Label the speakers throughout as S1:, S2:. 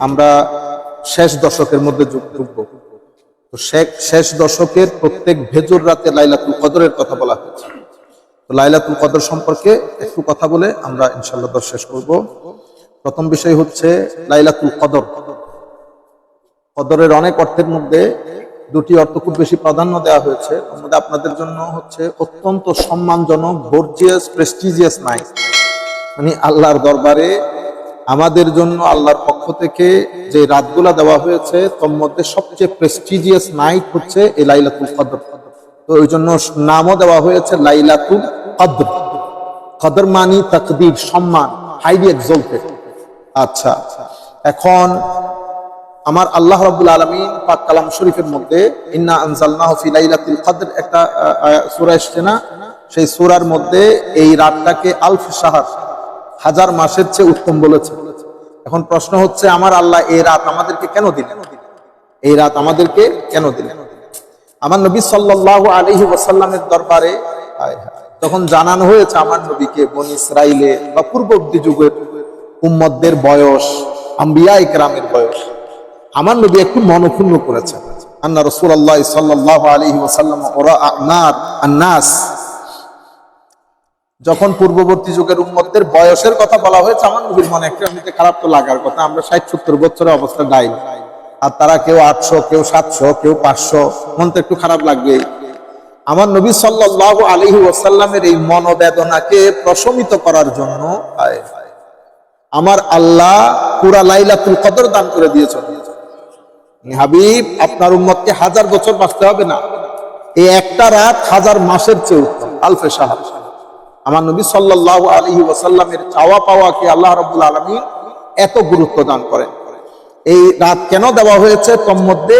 S1: আমরা শেষ দশকের মধ্যে ঢুকবো। তো শেষ দশকের প্রত্যেক ভেজর রাতে লাইলাতুল কদরের কথা বলা হয়েছে। তো লাইলাতুল কদর সম্পর্কে একটু কথা বলে আমরা ইনশাআল্লাহ দর্শ শেষ করব। প্রথম বিষয় হচ্ছে লাইলাতুল কদর। কদরের অনেক অর্থের মধ্যে দুটি অর্থ খুব বেশি প্রাধান্য দেওয়া হয়েছে। তার মধ্যে আপনাদের জন্য হচ্ছে অত্যন্ত সম্মানজনক, গর্জিয়াস, প্রেস্টিজিয়াস নাইট, মানে আল্লাহর দরবারে আমাদের জন্য আল্লাহর পক্ষ থেকে যে রাতগুলা দেওয়া হয়েছে তার মধ্যে সবচেয়ে প্রেস্টিজিয়াস নাইট হচ্ছে এই লাইলাতুল কদর। তো ওই জন্য নামও দেওয়া হয়েছে লাইলাতুল কদর। কদর মানি তাকদীর, সম্মান, হাইলি এক্সলটেড। আচ্ছা, এখন আমার আল্লাহ রাব্বুল আলামিন পাক কালাম শরীফের মধ্যে ইন্না আনজালনাহু ফি লাইলাতুল কদর একটা সূরা এসেছে না, সেই সূরার মধ্যে এই রাতটাকে আলফ শাহর, হাজার মাসের চেয়ে উত্তম বলেছে। এখন প্রশ্ন হচ্ছে আমার আল্লাহ এই রাত আমাদেরকে কেন দিলেন? এই রাত আমাদেরকে কেন দিলেন? আমার নবী সাল্লাল্লাহু আলাইহি ওয়াসাল্লামের দরবারে তখন জানানো হয়েছে আমার নবীকে বনী ইসরাইলে বা পূর্ববর্তী যুগের উম্মতদের বয়স, আম্বিয়া ইকরামের বয়স, আমার নবী একটু মনক্ষুণ্ণ করেছেন। আন্না রাসূলুল্লাহ সাল্লাল্লাহু আলাইহি ওয়াসাল্লাম ওরা আন্নাস, যখন পূর্ববর্তী যুগের উম্মতদের বয়সের কথা বলা হয়েছে আমার নবীর মনে একটা এমনিতে খারাপ তো লাগার কথা। আমরা 60-70 বছরের অবস্থা ডাইল, আর তারা কেউ 800, কেউ 700, কেউ 500, মন তো একটু খারাপ লাগবে। আমার নবী সাল্লাল্লাহু আলাইহি ওয়াসাল্লামের এই মনোবেদনাকে প্রশমিত করার জন্য আমার আল্লাহ পুরা লাইলাতুল কদর দান করে দিয়েছেন। হাবিব, আপনার উম্মতকে 1000 বছর বাঁচতে হবে না, এই একটা রাত 1000 মাসের চেয়ে উত্তম, আলফে শাহর। আমার নবী সাল্লাল্লাহু আলাইহি ওয়াসাল্লামের চাওয়া পাওয়াকে আল্লাহ রাব্বুল আলামিন এত গুরুত্ব দান করেন। এই রাত কেন দেওয়া হয়েছে তোর মধ্যে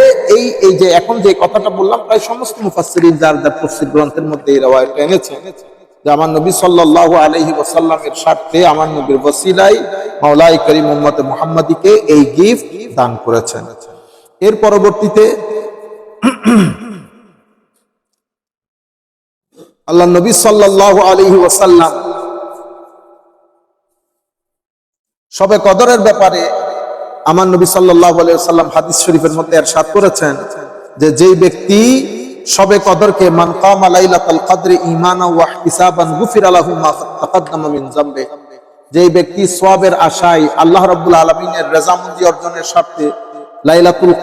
S1: এই যে এখন যে কথাটা বললাম, প্রায় সমস্ত মুফাসসিরিন যার তাফসীর গ্রন্থের মধ্যে এই রওয়ায়াতটা এনেছে যে আমার নবী সাল্লাল্লাহু আলাইহি ওয়াসাল্লামের স্বার্থে আমার নবীর ওসিলায় মাওলাই করিম উম্মতে মুহাম্মাদীকে এই গিফট দান করেছেন। এর পরবর্তীতে আল্লাহ নবী সাল্লাল্লাহু আলাইহি ওয়াসাল্লাম শবে কদরের ব্যাপারে আমার নবী সাল্লাল্লাহু আলাইহি ওয়াসাল্লাম হাদিস শরীফের মধ্যে ইরশাদ করেছেন যে যেই ব্যক্তি শবে কদরকে মান কামা লাইলাতুল কদরি ঈমানান ওয়া ইহতিসাবান গুফিরা লাহু মা তাকাদ্দামা মিন যামবি, যেই ব্যক্তি সওয়াবের আশায় আল্লাহ রাব্বুল আলামিনের রেজামন্দি অর্জনের স্বার্থে লাইলাতুল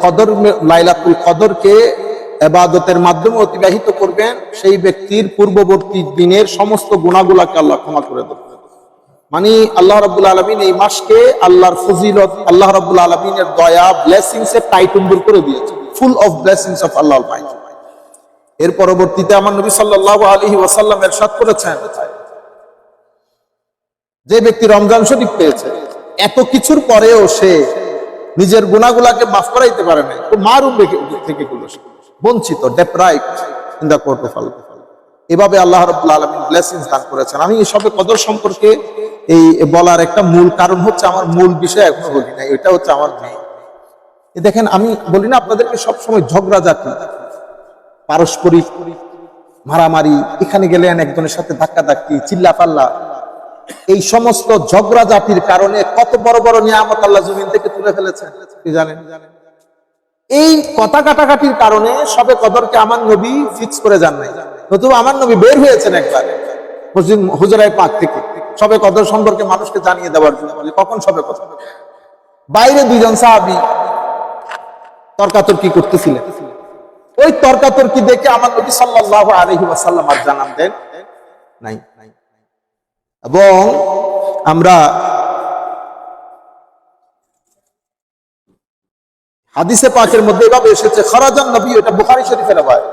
S1: কদরকে ইবাদতের মাধ্যমে অতিবাহিত করবেন, সেই ব্যক্তির পূর্ববর্তী দিনের সমস্ত গুনাহগুলোকে আল্লাহ ক্ষমা করে দেবেন। মানে আল্লাহ রাব্বুল আলামিন এই মাসকে আল্লাহর ফজিলত, আল্লাহ রাব্বুল আলামিনের দয়া, ব্লেসিংস এর টাইটুম্বুর করে দিয়েছে, full of blessings of Allah Almighty. এর পরবর্তীতে আমার নবী সাল্লাল্লাহু আলাইহি ওয়াসাল্লাম ইরশাদ করেছেন যে ব্যক্তি রমজান শরীফ পেয়েছে, এত কিছুর পরেও সে নিজের গুনাহগুলোকে মাফ করাইতে পারে না, তো মারুম থেকে গুলো বঞ্চিত, deprived in the court of আল্লাহ। এভাবে আল্লাহ রাব্বুল আলামিন ব্লেসিংস দান করেছেন। আমি এই সবে কদর সম্পর্কে এই বলার একটা মূল কারণ হচ্ছে, আমার মূল বিষয় এখনো বলি না, এটা হচ্ছে আমার মেয়ে। দেখেন, আমি বলি না আপনাদেরকে সবসময় ঝগড়াঝাটি, পারস্পরিক মারামারি, এখানে গেলেন একজনের সাথে ধাক্কাধাক্কি, চিল্লাপাল্লা, এই সমস্ত ঝগড়াঝাটির কারণে কত বড় বড় নিয়ামত আল্লাহ জমিন থেকে তুলে ফেলেছেন কি জানেন? এই কথা কাটাকাটির কারণে সবে কদরকে আমার নবী ফিক্স করে যান নাই, নতুবা আমার নবী বের হয়েছেন একবার হুজরায়ে পাক থেকে সবে কদর সম্পর্কে মানুষকে জানিয়ে দেওয়ার জন্য। কখন সবে কদর? বাইরে দুইজন সাহাবী তর্কাতর্কি করতেছিলেন, ওই তর্কাতর্কি দেখে আমার নবী সাল্লাল্লাহু আলাইহি ওয়াসাল্লাম আর জানান দেন নাই। এবং আমরা হাদিসে পাকের মধ্যে এভাবে এসেছে, খারাজান নবী, এটা বুখারী শরীফের রওয়ায়াত,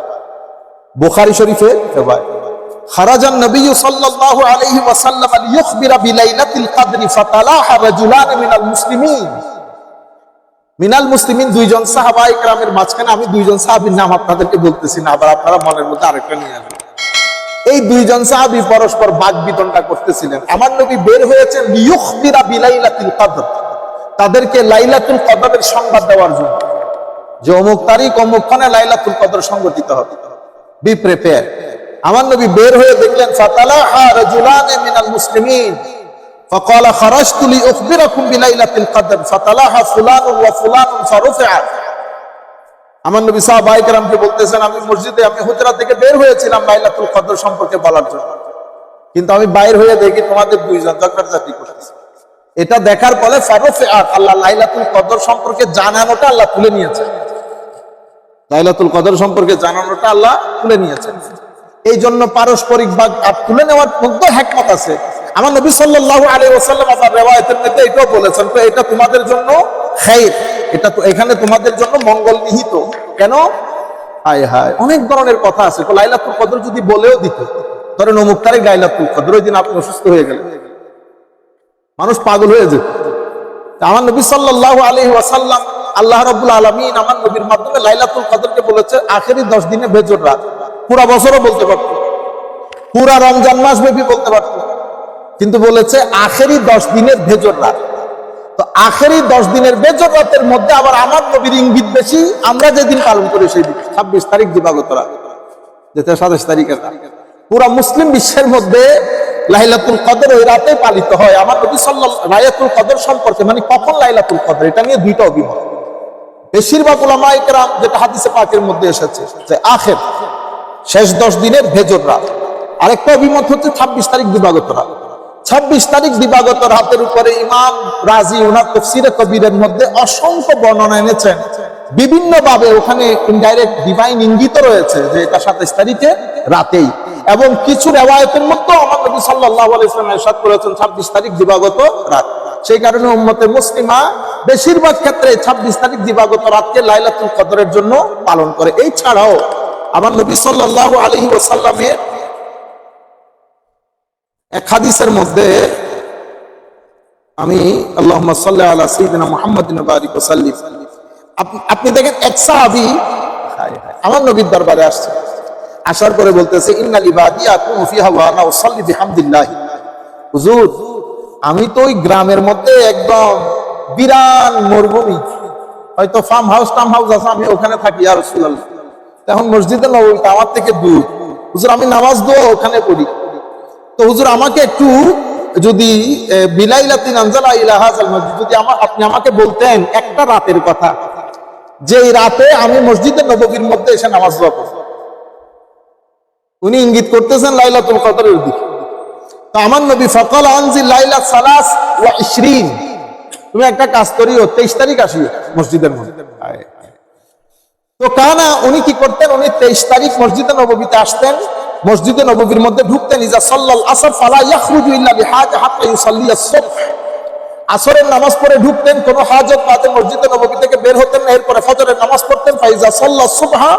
S1: বুখারী শরীফের রওয়ায়াত, খারাজান নবী সাল্লাল্লাহু আলাইহি ওয়াসাল্লাম লিইখবিরা বিলাইলাতিল কদরি ফাতালাহা রাজুলান মিনাল মুসলিমিন, দুইজন সাহাবায়ে কেরামের মাঝখানে আমি দুইজন সাহাবীর নাম আপনাদেরকে বলতেছি না, আবার আপনারা মনের মধ্যে আরেকটা নিয়ে আসবেন। এই দুইজন সাহাবী পরস্পর বাকবিতণ্ডা করতেছিলেন। আমার নবী বের হয়েছেন লিইখবিরা বিলাইলাতিল কদর, তাদেরকে লাইলাতুল কদরের সংবাদ দেওয়ার জন্য, যে অমুক তারিখ অমুক ক্ষণে লাইলাতুল কদর সংগঠিত হবে, বি প্রিপেয়ার। আমার নবী বের হয়ে দেখলেন ফাতালাহা রাজুলান মিনাল মুসলিমিন, فقال خرجت لأخبركم بليلة القدر فتلاها فلان وفلان فرفع। আমার নবী সাহাবায়ে কেরামকে বলতেছেন, আমি মসজিদে, আমি হুজরা থেকে বের হয়েছিলাম লাইলাতুল কদর সম্পর্কে বলার জন্য, কিন্তু আমি বাইর হয়ে দেখি তোমাদের দুইজন ঝগড়াঝাটি করতেছে। এটা দেখার পরে ফারফিআত, আল্লাহ লাইলাতুল কদর সম্পর্কে জানানোটা আল্লাহ তুলে নিয়েছেন। লাইলাতুল কদর সম্পর্কে জানানোটা আল্লাহ তুলে নিয়েছেন। এই জন্য পারস্পরিক ভাগ তুলে নেওয়ার মধ্যে হিকমত আছে। আমার নবী সাল্লাল্লাহু আলাইহি ওয়াসাল্লাম আবার রিওয়ায়াতের মধ্যে এটাও বলেছেন, তো এটা তোমাদের জন্য খাইর, এটা তো এখানে তোমাদের জন্য মঙ্গল নিহিত। কেন? হায় হায়, অনেক ধরনের কথা আছে। তো লাইলাতুল কদর যদি বলেও দিত, ধরেন অমুক তারিখ লাইলাতুল কদর, ওই দিন আপনি অসুস্থ হয়ে গেলেন, মানুষ পাগল হয়ে যেত। আমার নবী সাল্লাল্লাহু আলাইহি ওয়াসাল্লাম, আল্লাহ রাব্বুল আলামিন আমার নবীর মাধ্যমে লাইলাতুল কদরকে বলেছে আখেরি 10 দিনে বেজোড় রাত। পুরা বছরও বলতে পারতো, পুরা রমজান মাস ব্যাপী বলতে পারতো, কিন্তু বলেছে আখেরি 10 দিনের বেজোড় রাত। তো আখেরি 10 দিনের বেজোড় রাতের মধ্যে আবার আমার নবীর ইঙ্গিত বেশি, আমরা যেদিন পালন করি সেই দিন 26 তারিখ দিবাগত রাত, যেটা 27 তারিখের রাত। পুরা মুসলিম বিশ্বের মধ্যে লাইলাতুল কদর ওই রাতে পালিত হয়। আমার নবী সাল্লাল্লাহু লাইলাতুল কদর সম্পর্কে, মানে কখন লাইলাতুল কদর, এটা নিয়ে দুইটা অভিমত। বেশিরভাগ উলামায়ে কেরাম, যেটা হাদিসে পাকের মধ্যে এসেছে, যে আখের শেষ 10 দিনের বেজোড় রাত। আরেকটা অভিমত হচ্ছে 26 তারিখ দিবাগত রাত। 26 তারিখ দিবাগত রাতের উপরে ইমাম রাজি ওনার তাফসীরে কবিরের মধ্যে অসংখ্য বর্ণনা এনেছেন বিভিন্ন ভাবে। ওখানে ইনডাইরেক্ট ডিভাইন ইঙ্গিত রয়েছে যে এটা 27 তারিখে রাতেই, এবং কিছু রিওয়ায়াতের মধ্যে আমার নবী সাল্লাল্লাহু আলাইহি ওয়াসাল্লাম ইরশাদ করেছেন 26 তারিখ দিবাগত রাত। সেই কারণে উম্মতে মুসলিমা বেশিরভাগ ক্ষেত্রে 26 তারিখ দিবাগত রাতকে লাইলাতুল কদরের জন্য পালন করে। এই ছাড়াও আমার নবী সাল্লাল্লাহু আলাইহি ওয়াসাল্লামের এক হাদিসের মধ্যে, আমি আল্লাহুম্মা সাল্লি আলা সাইয়্যিদিনা মুহাম্মাদিন ওয়া বারিক ওয়া সাল্লিম, আপনি দেখেন এক সাহাবী আমার নবীর দরবারে আসছে, আসার পরে বলতেছে ইন্না লিবাদি আকুমু ফিহা ওয়া আনা উসাল্লি বিহামদিল্লাহ। হুজুর, আমি তো ওই গ্রামের মধ্যে একদম বিরান মরুভূমি, হয়তো ফার্ম হাউস টার্ম হাউস আছে, আমি ওখানে থাকি ইয়া রাসূলুল্লাহ। এখন মসজিদে নববীটা আমার থেকে দূর, হুজুর আমি নামাজ দোয়া ওখানে পড়ি, তো হুজুর আমাকে একটু যদি বিলাইলাতিন আনজালা ইলা হাযাল মসজিদ, যদি আপনি আমাকে বলতেন একটা রাতের কথা, যে এই রাতে আমি মসজিদে নববীর মধ্যে এসে নামাজ দোয়া করব। উনি ইঙ্গিত করতেছেন লাইলাতুল কদরের দিকে। তো আমার নবী ফাকাল আনজিল লাইলা 23, তুমি একটা কাজ করিও, 23 তারিখ আসিও মসজিদের মধ্যে। তো কানা উনি কি করতেন, উনি 23 তারিখ মসজিদে নববীতে আসতেন, মসজিদে নববীর মধ্যে ঢুকতেন, ইজা সাল্লাল আসর ফালা ইয়াখরুজু ইল্লা বিহাজা হাত্তা ইউসাল্লি আস-সুবহ, আসরের নামাজ পড়ে ঢুকতেন, কোনো হাজত বাদে মসজিদে নববী থেকে বের হতেন না। এরপরে ফজরের নামাজ পড়তেন, ফাইজা সাল্লাস সুবহা,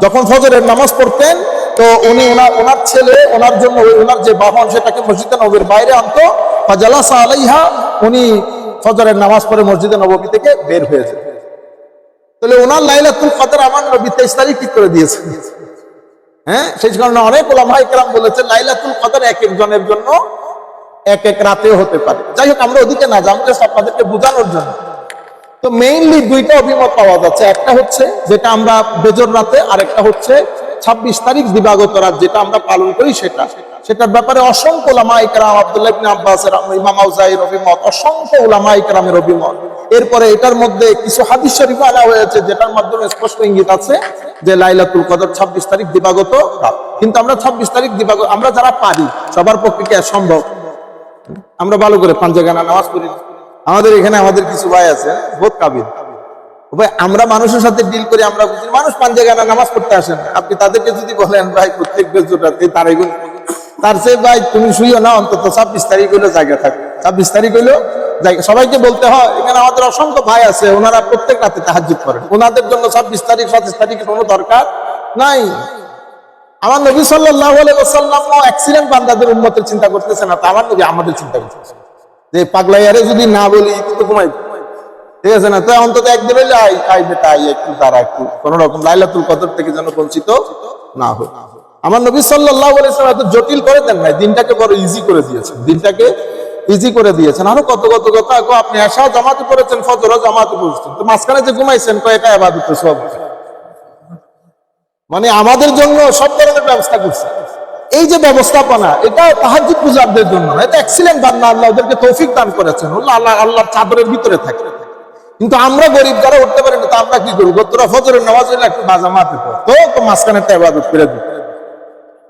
S1: যখন ফজরের নামাজ পড়তেন তো উনি ওনার ছেলে, ওনার জন্য ওনার যে বাহন সেটাকে মসজিদে নববীর বাইরে আনতো, ফাজালাসা আলাইহা, উনি ফজরের নামাজ পড়ে মসজিদে নববী থেকে বের হয়ে যেতেন। তাহলে ওনার লাইলাতুল কদর আমার নবী 23 তারিখ ঠিক করে দিয়েছেন। হ্যাঁ, সেই কারণে অনেক উলামায়ে কেরাম বলেছেন লাইলাতুল কদর এক একজনের জন্য এক এক রাতেও হতে পারে। যাই হোক, আমরা ওদিকে না যাই, জাস্ট আপনাদেরকে বোঝানোর জন্য। তো মেইনলি দুইটা অভিমত পাওয়া যাচ্ছে, একটা হচ্ছে যেটা আমরা বেজর রাতে, আর একটা হচ্ছে 26 তারিখ দিবাগত রাত যেটা আমরা পালন করি সেটার ব্যাপারে অসংখ্য উলামায়ে কেরাম, আব্দুল্লাহ ইবনে আব্বাসের, ইমাম আউজাঈর অভিমত, অসংখ্য উলামায়ে কেরামের অভিমত। এরপরে এটার মধ্যে কিছু হাদিস শরীফ আনা হয়েছে যেটার মাধ্যমে স্পষ্ট ইঙ্গিত আছে যে লাইলাতুল কদর 26 তারিখ দিবাগত রাত। কিন্তু আমরা 26 তারিখ দিবাগত, আমরা যারা পারি, সবার পক্ষে কি সম্ভব? আমরা ভালো করে পাঞ্জাগানা নামাজ পড়ি। আমাদের এখানে আমাদের কিছু ভাই আছে বহুত কাবিল ভাই, আমরা মানুষের সাথে ডিল করি, আমরা বুঝি মানুষ পাঞ্জাগানা নামাজ পড়তে আসেন। আপনি তাদেরকে যদি বলেন ভাই প্রত্যেক বেজোরাতে তার চেয়ে ভাই তুমি শুইও না, অন্তত 26 তারিখ হইলো জায়গা থাকে, 26 তারিখ হইলো জায়গা। সবাইকে বলতে হয়, এখানে আমাদের অসংখ্য ভাই আছে, ওনারা প্রত্যেক রাতে তাহাজ্জুদ করেন, ওনাদের জন্য 26 তারিখ 27 তারিখের কোনো দরকার নাই। আমার নবী সাল্লাল্লাহু আলাইহি ওয়াসাল্লামও অ্যাক্সিডেন্ট বান্দাদের উম্মতের চিন্তা করতেছেন না, তো আমার নবী আমাদের চিন্তা করতেছেন যে পাগলাইয়ারে যদি না বলি তো ঘুমাই, ঠিক আছে না? তো অন্তত একদিন হইলে আই বেটা আই একটু দাঁড়া, একটু কোন রকম লাইলাতুল কদর থেকে যেন বঞ্চিত না হয়। আমার নবী সাল্লাল্লাহু আলাইহি ওয়াসাল্লাম এত জটিল করে দেন নাই, দিনটাকে বড় ইজি করে দিয়েছেন, দিনটাকে ইজি করে দিয়েছেন। আরো কত কত কথা, আপনি এশা জামাতে পড়েছেন, ফজরও জামাতে পড়েছেন, তো মাঝখানে যে ঘুমাইছেন তো এটা ইবাদত সব, মানে আমাদের জন্য সব ধরনের ব্যবস্থা করছে। এই যে ব্যবস্থাপনা, এটা তাহাজ্জুদ গুজারদের জন্য, এটা এক্সিলেন্ট বান্দা, আল্লাহ ওদেরকে তৌফিক দান করেছেন, আল্লাহর চাদরের ভিতরে থাকে। কিন্তু আমরা গরিব যারা উঠতে পারি না, তা আমরা কি করবো? তোরা ফজরের নামাজ হইলে একটু বাজা মারতে পারো, তো মাঝখানে একটা ইবাদত করে দিই,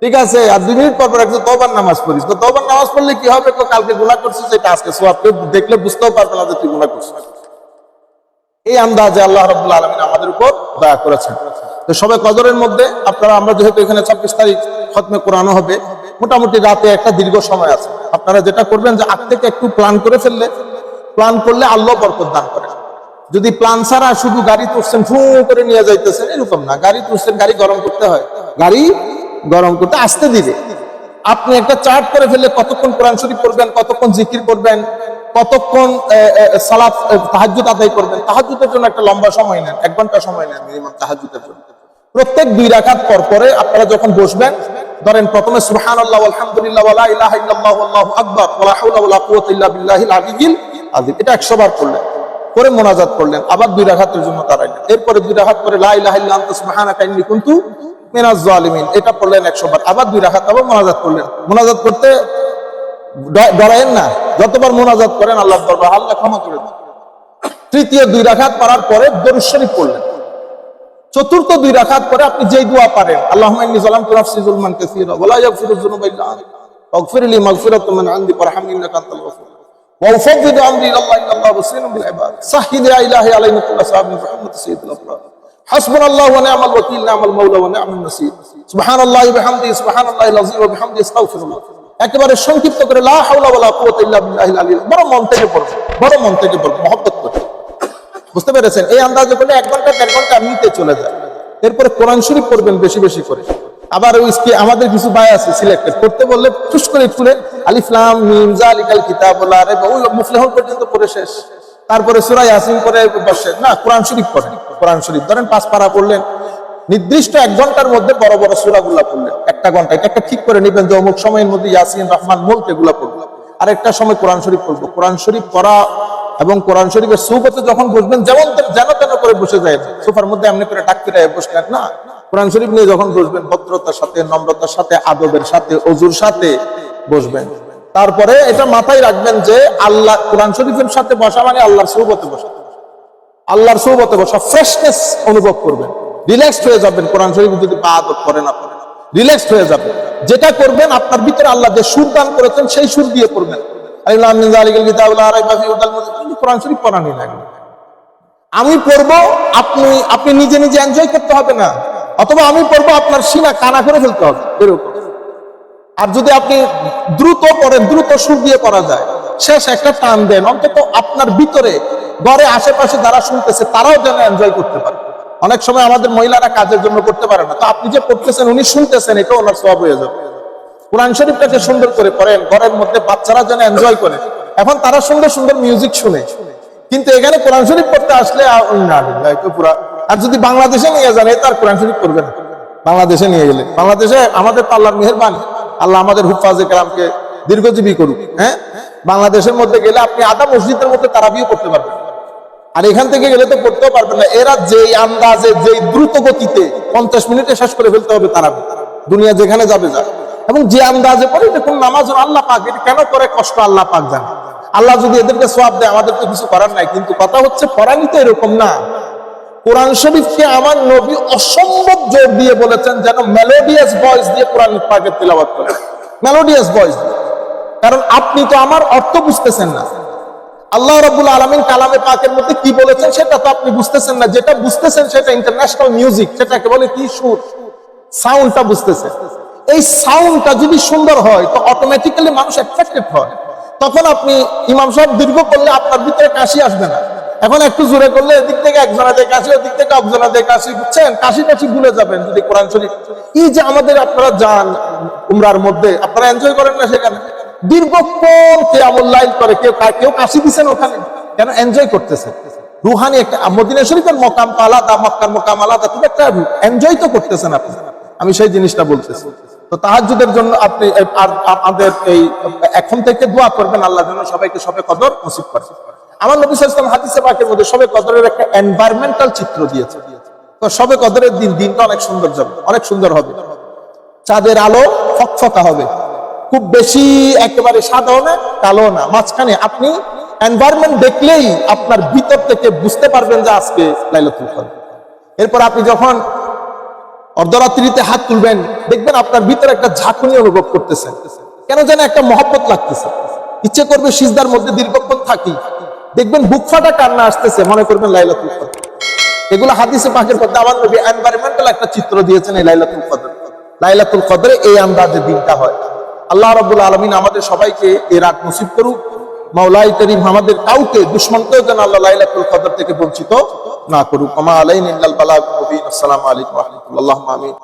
S1: ঠিক আছে, আর 2 মিনিট পর পর একটু তওবার নামাজ পড়িস। তো তওবার নামাজ পড়লে কি হবে? কালকে গুনাহ করছিস, এটা আজকে সওয়াব, দেখলে বুঝতেও পারবে না যে তুই গুনাহ করছিস। এই আন্দাজে আল্লাহ রাব্বুল আলামিন আমাদের উপর দয়া করেছেন। তো সবে কদরের মধ্যে আপনারা, আমরা যেহেতু এখানে 26 তারিখ খতমে কোরআন হবে, মোটামুটি রাতে একটা দীর্ঘ সময় আছে। আপনারা যেটা করবেন যে আগ থেকে একটু প্ল্যান করে ফেললে, প্ল্যান করলে আল্লাহ বরকত দান করে। যদি প্ল্যান ছাড়া শুধু গাড়ি তুলছেন, ফু করে নিয়ে যাইতেছেন, এরকম না। গাড়ি তুলছেন, গাড়ি গরম করতে হয়, গাড়ি গরম করতে আসতে দিবে। আপনি একটা চার্ট করে ফেললে কতক্ষণ কোরআন শরীফ পড়বেন, কতক্ষণ জিকির করবেন, কতক্ষণ সালাত তাহাজ্জুদ আদায় করবেন। তাহাজ্জুদের জন্য একটা লম্বা সময় নেন, 1 ঘন্টা সময় নেন মিনিমাম তাহাজ্জুদের জন্য। প্রত্যেক 2 রাকাত পর পরে আপনারা যখন বসবেন, ধরেন প্রথমে সুবহানাল্লাহ আলহামদুলিল্লাহ ওয়া লা ইলাহা ইল্লাল্লাহু আল্লাহু আকবার ওয়া লা হাওলা ওয়া লা কুওয়াতা ইল্লা বিল্লাহিল আলিয়্যিল আযীম, এটা 100 বার পড়লেন, করে মোনাজাত করলেন, আবার 2 রাকাতের জন্য দাঁড়াইলেন, এরপরে 2 রাকাত করে লা ইলাহা ইল্লা আনতা সুবহানাকা ইন্নী কুনতু মিনাজ জালিমিন, এটা পড়লেন 100 বার, আবার 2 রাকাত আবার মোনাজাত করলেন। মোনাজাত করতে ডরায়েন না, যতবার মোনাজাত করেন আল্লাহর দরবারে আল্লাহ ক্ষমা করে দেন। তৃতীয় 2 রাকাত পড়ার পরে দরুদ শরীফ পড়লেন। চতুর্থ 2 রাকাত পরে আপনি যেই দোয়া পারেন, আল্লাহুম্মা ইন্নী যালামতু নাফসি যুলমান কাসীরা ওয়া লা ইয়াগফিরুয যুনুবা ইল্লা আনতা ফাগফিরলি মাগফিরাতাম মিন ইনদিকা ওয়ারহামনি ইন্নাকা আনতাল গফুর ওয়া উফাউযিদু আমরি ইলাল্লাহি ইন্নাল্লাহা বাসীরুম বিল ইবাদ সাহহিল ইয়া ইলাহি আলাইনা কুল্লা সাবিন মুহাম্মদ সাইয়্যিদুল আবরার হাসবুনাল্লাহু ওয়া নি'মাল ওয়াকিল নি'মাল মাওলা ওয়া নি'মান নাসীর সুবহানাল্লাহি ওয়া বিহামদিহি সুবহানাল্লাহিল আযীম ওয়া বিহামদিহি আস্তাগফিরুল্লাহ। একেবারে সংক্ষিপ্ত করে লা হাওলা ওয়া লা কুওয়াতা ইল্লা বিল্লাহিল আলিয়্যিল, বড় মন থেকে পড়বেন, বড় মন থেকে পড়বেন, মহব্বত করে। বুঝতে পেরেছেন? এই আন্দাজে করলে 1 ঘন্টা 1.5 ঘন্টা এমনিতে চলে যায়। এরপরে কোরআন শরীফ পড়বেন বেশি বেশি করে। আবার ওই আমাদের কিছু ভাই আছে সিলেক্টেড করতে বললে টুস করে ফুলে আলিফ লাম মিম যালিকাল কিতাবুল লা রাইবা ওই মুফলিহুন পর্যন্ত পড়ে শেষ। তারপরে সূরা ইয়াসিন পড়ে বসে না, কোরআন শরীফ পড়েন। কোরআন শরীফ ধরেন 5 পারা পড়লেন, নির্দিষ্ট 1 ঘন্টার মধ্যে বড় বড় সূরাগুলো পড়লেন। 1 ঘন্টা এটা একটা ঠিক করে নেবেন যে অমুক সময়ের মধ্যে ইয়াসিন, রহমান, মুলক এগুলো পড়বেন। আর একটা সময় কোরআন শরীফ পড়বো। কোরআন শরীফ পড়া এবং কোরআন শরীফের সুবতে যখন বসবেন, যেমন যেন তেন করে বসে যায়, সোফার মধ্যে এমনি করে টাক করে বসলেন না। কোরআন শরীফ নিয়ে যখন বসবেন, ভদ্রতার সাথে, নম্রতার সাথে, আদবের সাথে, ওযুর সাথে বসবেন। তারপরে এটা মাথায় রাখবেন যে আল্লাহ কোরআন শরীফের সাথে বসা মানে আল্লাহর সুবতে বসা, আল্লাহর সুবতে বসা, ফ্রেশনেস অনুভব করবেন, রিল্যাক্সড হয়ে যাবেন। কোরআন শরীফ যদি আদব করেন, আপনি রিল্যাক্সড হয়ে যাবেন। যেটা করবেন, আপনার ভিতরে আল্লাহ যে সুর দান করেছেন সেই সুর দিয়ে পড়বেন। কোরআন শরীফ পড়ানি লাগবে, আমি পড়বো, আপনি নিজে নিজে এনজয় করতে হবে না, অথবা আমি পড়বো আপনার সিনা কানা করে ফেলতে হবে, এরকম। আর যদি আপনি দ্রুত পড়েন, দ্রুত সুর দিয়ে পড়া যায়, শেষ একটা টান দেন, অন্তত আপনার ভিতরে ঘরে আশেপাশে যারা শুনতেছে তারাও যেন এনজয় করতে পারে। অনেক সময় আমাদের মহিলারা কাজের জন্য করতে পারে না, তো আপনি যে পড়তেছেন উনি শুনতেছেন, এটা ওনার সওয়াব হয়ে যাবে। কোরআন শরীফটাকে সুন্দর করে পড়েন, ঘরের মধ্যে বাচ্চারা যেন এনজয় করে। এখন তারা সুন্দর সুন্দর মিউজিক শুনে, কিন্তু এখানে কোরআন শরীফ পড়তে আসলে আর যদি বাংলাদেশে নিয়ে যান, তার কোরআন শরীফ পড়বে না। বাংলাদেশে নিয়ে গেলে, বাংলাদেশে আমাদের তো আল্লাহর মেহেরবানি, আল্লাহ আমাদের হুফাজে কেরামকে দীর্ঘজীবী করুক। হ্যাঁ, বাংলাদেশের মধ্যে গেলে আপনি আধা মসজিদের মধ্যে তারাবিও করতে পারবেন, আর এখান থেকে গেলে তো পড়তেও পারবেন না। এরা যেই আন্দাজে, যেই দ্রুত গতিতে 50 মিনিটে শেষ করে ফেলতে হবে তারাবি, দুনিয়া যেখানে যাবে যায়। এবং যে আন্দাজে পড়ে, দেখুন নামাজ আল্লাহ পাক, এটা কেন করে কষ্ট আল্লাহ পাক জানে। আল্লাহ যদি এদেরকে সওয়াব দেয়, আমাদের তো কিছু করার নাই। কিন্তু কথা হচ্ছে পড়ানি তো এরকম না। কোরআন শরীফকে আমার নবী অসম্ভব জোর দিয়ে বলেছেন যেন মেলোডিয়াস ভয়েস দিয়ে কোরআন পাকের তিলাওয়াত করে, মেলোডিয়াস ভয়েস দিয়ে। কারণ আপনি তো আমার অর্থ বুঝতেছেন না। আল্লাহ রাব্বুল আলামিন কালামে পাকের মধ্যে কি বলেছেন সেটা তো আপনি বুঝতেছেন না। যেটা বুঝতেছেন সেটা ইন্টারন্যাশনাল মিউজিক, সেটাকে বলে কি সুর, সাউন্ডটা বুঝতেছেন। এই সাউন্ডটা যদি সুন্দর হয় তো অটোমেটিক্যালি মানুষ অ্যাট্রাক্টেড হয়। তখন আপনি ইমাম সাহেব দীর্ঘ করলে আপনার ভিতরে কাশি আসবে না। এখন একটু জোরে করলে এদিক থেকে একজনা দিয়ে কাশি, ওদিক থেকে একজনা দিয়ে কাশি, বুঝছেন? কাশি কাশি ভুলে যাবেন যদি কোরআন শরীফ। এই যে আমাদের আপনারা যান উমরার মধ্যে, আপনারা এনজয় করেন না সেখানে? দীর্ঘক্ষণ কিয়ামুল লাইল করে, কেউ কাশি দিচ্ছেন ওখানে, কেন? এনজয় করতেছে। রুহানি একটা মদিনা শরীফের মকাম আলাদা, মক্কার মকাম আলাদা, তুমি একটা এনজয় তো করতেছেন আপনি। আমি সেই জিনিসটা বলতেছি। তো তাহাজ্জুদের জন্য আপনি আর আমাদের এই এখন থেকে দোয়া করবেন, আল্লাহ যেন সবাইকে শবে কদর নসিব করে। আমার নবী সাল্লাল্লাহু আলাইহি ওয়াসাল্লাম হাদিসে পাকের মধ্যে শবে কদরের একটা এনভায়রনমেন্টাল চিত্র দিয়েছে। তো শবে কদরের দিনটা অনেক সুন্দর যাবে, অনেক সুন্দর হবে। চাঁদের আলো ফকফকা হবে, খুব বেশি একেবারে সাদাও না কালো না, মাঝখানে। আপনি এনভায়রনমেন্ট দেখলেই আপনার ভিতর থেকে বুঝতে পারবেন যে আজকে লাইলাতুল কদর। এরপর আপনি যখন অর্ধরাত্রিতে হাত তুলবেন, দেখবেন আপনার ভিতরে একটা ঝাঁকুনি অনুভব করতেছেন, কেন যেন একটা মহব্বত লাগতেছে, ইচ্ছে করবে সিজদার মধ্যে দীর্ঘক্ষণ থাকি। দেখবেন বুক ফাটা কান্না আসতেছে, মনে করবেন লাইলাতুল কদর। এগুলো হাদিসে পাকের মধ্যে আমার নবী এনভায়রনমেন্টাল একটা চিত্র দিয়েছেন এই লাইলাতুল কদর। লাইলাতুল কদরে এই আন্দাজে দিনটা হয়। আল্লাহ রাব্বুল আলামিন আমাদের সবাইকে এই রাত নসিব করুক। মাওলাই করিম আমাদের কাউকে, দুশমনকেও যেন আল্লাহ লাইলাতুল কদর থেকে বঞ্চিত না করুক। ওমা আলাইনা ইল্লাল বালাগুল মুবিন। আসসালামু আলাইকুম ওয়া রাহমাতুল্লাহি ওয়া বারাকাতুহু।